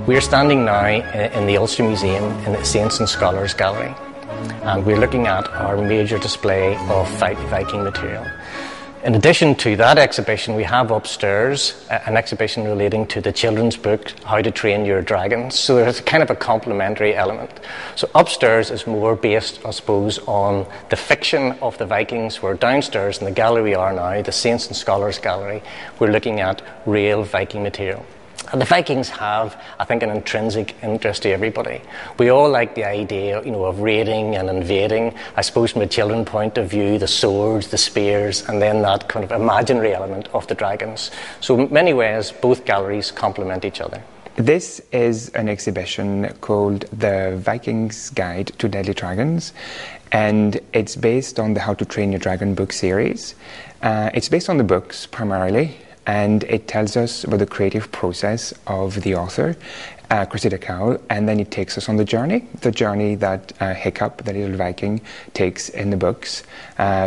We're standing now in the Ulster Museum in the Saints and Scholars Gallery, and we're looking at our major display of Viking material. In addition to that exhibition, we have upstairs an exhibition relating to the children's book, How to Train Your Dragons. So there's kind of a complementary element. So upstairs is more based, I suppose, on the fiction of the Vikings, where downstairs in the gallery we are now, the Saints and Scholars Gallery, we're looking at real Viking material. And the Vikings have, I think, an intrinsic interest to everybody. We all like the idea, of raiding and invading. I suppose from a children's point of view, the swords, the spears, and then that kind of imaginary element of the dragons. So in many ways, both galleries complement each other. This is an exhibition called The Vikings Guide to Deadly Dragons, and it's based on the How to Train Your Dragon book series. It's based on the books primarily, and it tells us about the creative process of the author, Cressida Cowell, and then it takes us on the journey that Hiccup, the little Viking, takes in the books,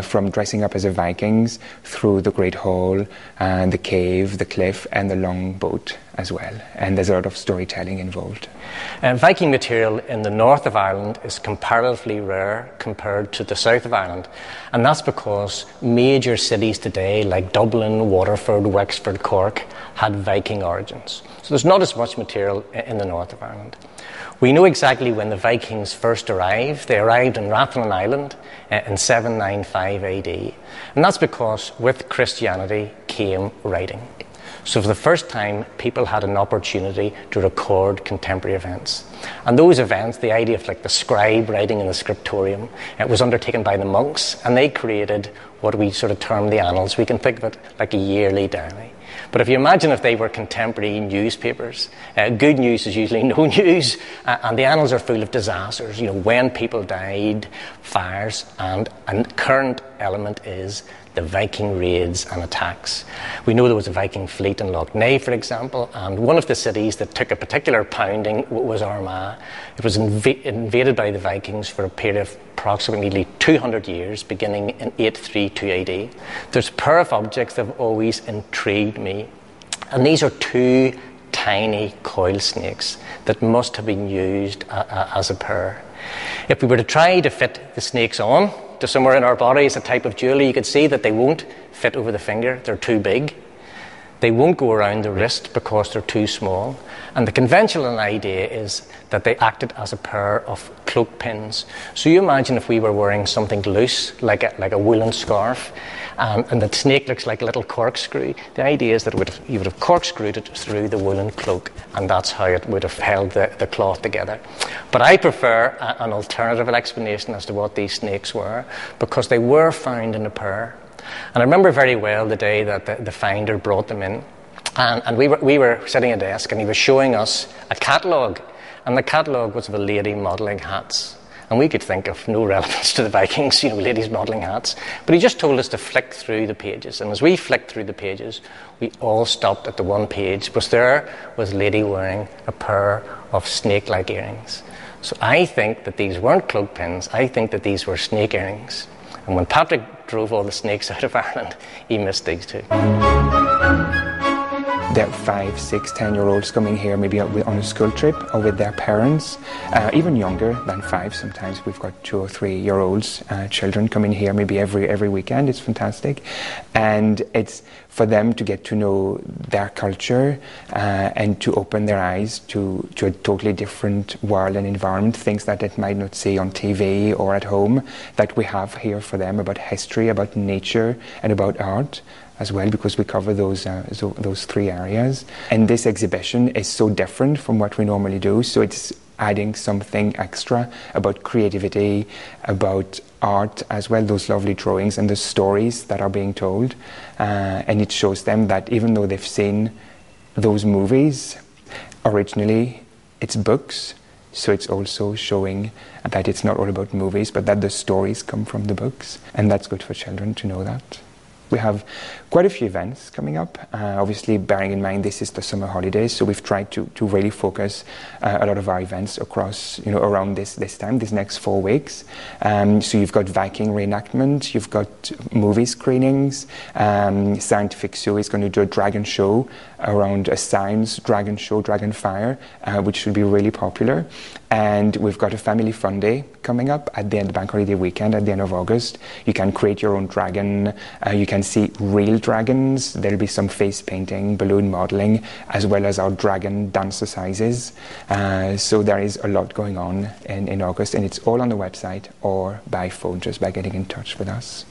from dressing up as a Vikings through the Great Hall, the cave, the cliff, and the long boat as well. And there's a lot of storytelling involved. Viking material in the north of Ireland is comparatively rare compared to the south of Ireland, and that's because major cities today like Dublin, Waterford, Wexford, Cork had Viking origins. So there's not as much material in the north of Ireland. We know exactly when the Vikings first arrived. They arrived in Rathlin Island in 795 AD, and that's because with Christianity came writing. So for the first time, people had an opportunity to record contemporary events. And those events, the idea of like the scribe writing in the scriptorium, it was undertaken by the monks, and they created what we sort of term the annals. We can think of it like a yearly diary. But if you imagine if they were contemporary newspapers, good news is usually no news, and the annals are full of disasters, when people died, fires, and a current element is the Viking raids and attacks. We know there was a Viking fleet in Lough Neagh, for example, and one of the cities that took a particular pounding was Armagh. It was invaded by the Vikings for a period of approximately 200 years, beginning in 832 AD. There's a pair of objects that have always intrigued me, and these are two tiny coil snakes that must have been used as a pair. If we were to try to fit the snakes on to somewhere in our bodies, a type of jewellery, you could see that they won't fit over the finger. They're too big. They won't go around the wrist because they're too small. And the conventional idea is that they acted as a pair of cloak pins. So you imagine if we were wearing something loose, like a woolen scarf, and the snake looks like a little corkscrew. The idea is that you would have corkscrewed it through the woolen cloak, and that's how it would have held the cloth together. But I prefer an alternative explanation as to what these snakes were, because they were found in a pair. And I remember very well the day that the finder brought them in, and we were sitting at a desk, and he was showing us a catalogue, and the catalogue was of a lady modelling hats. And we could think of no relevance to the Vikings, ladies modelling hats. But he just told us to flick through the pages. And as we flicked through the pages, we all stopped at the one page, because there was a lady wearing a pair of snake-like earrings. So I think that these weren't cloak pins. I think that these were snake earrings. And when Patrick drove all the snakes out of Ireland, he missed these too. There are 5, 6, 10-year-olds coming here maybe on a school trip or with their parents, even younger than 5. Sometimes we've got 2 or 3-year-olds, children coming here maybe every weekend. It's fantastic. And it's for them to get to know their culture and to open their eyes to a totally different world and environment, things that they might not see on TV or at home, that we have here for them about history, about nature, and about art as well, because we cover those 3 areas. And this exhibition is so different from what we normally do, so it's adding something extra about creativity, about art as well, those lovely drawings and the stories that are being told. And it shows them that even though they've seen those movies, originally it's books, so it's also showing that it's not all about movies, but that the stories come from the books. And that's good for children to know that. We have quite a few events coming up, obviously bearing in mind this is the summer holidays, so we've tried to really focus a lot of our events across, around this time, these next 4 weeks. So you've got Viking reenactment, you've got movie screenings, Scientific Zoo is going to do a dragon show around a science dragon show, Dragon Fire, which should be really popular. And we've got a family fun day coming up at the end of the bank holiday weekend at the end of August. You can create your own dragon, you can see real dragons, there'll be some face painting, balloon modeling, as well as our dragon dance exercises. So there is a lot going on in August, and it's all on the website or by phone, just by getting in touch with us.